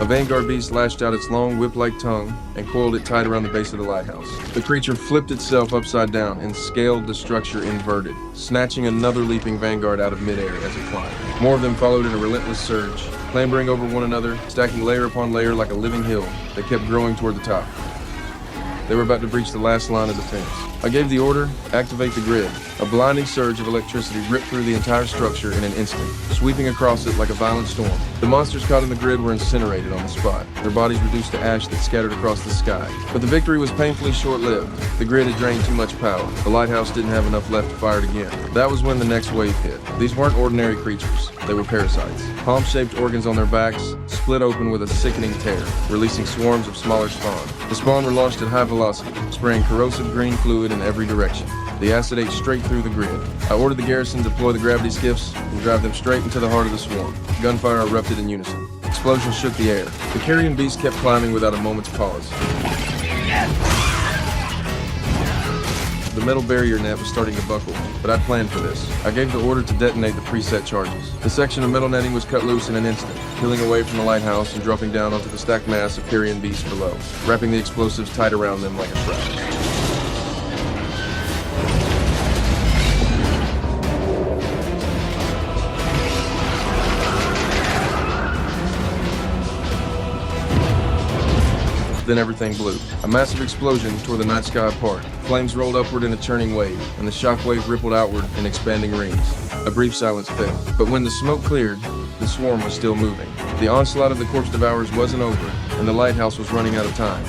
A vanguard beast lashed out its long whip-like tongue and coiled it tight around the base of the lighthouse. The creature flipped itself upside down and scaled the structure inverted, snatching another leaping vanguard out of midair as it climbed. More of them followed in a relentless surge, clambering over one another, stacking layer upon layer like a living hill that kept growing toward the top. They were about to breach the last line of defense. I gave the order, activate the grid. A blinding surge of electricity ripped through the entire structure in an instant, sweeping across it like a violent storm. The monsters caught in the grid were incinerated on the spot, their bodies reduced to ash that scattered across the sky. But the victory was painfully short-lived. The grid had drained too much power. The lighthouse didn't have enough left to fire it again. That was when the next wave hit. These weren't ordinary creatures. They were parasites. Palm-shaped organs on their backs split open with a sickening tear, releasing swarms of smaller spawn. The spawn were launched at high velocity, spraying corrosive green fluid in every direction. The acid ate straight through the grid. I ordered the garrison to deploy the gravity skiffs and drive them straight into the heart of the swarm. Gunfire erupted in unison. Explosions shook the air. The carrion beast kept climbing without a moment's pause. The metal barrier net was starting to buckle, but I'd planned for this. I gave the order to detonate the preset charges. The section of metal netting was cut loose in an instant, peeling away from the lighthouse and dropping down onto the stacked mass of carrion beasts below, wrapping the explosives tight around them like a shroud. Then everything blew. A massive explosion tore the night sky apart. Flames rolled upward in a churning wave, and the shockwave rippled outward in expanding rings. A brief silence fell, but when the smoke cleared, the swarm was still moving. The onslaught of the corpse devourers wasn't over, and the lighthouse was running out of time.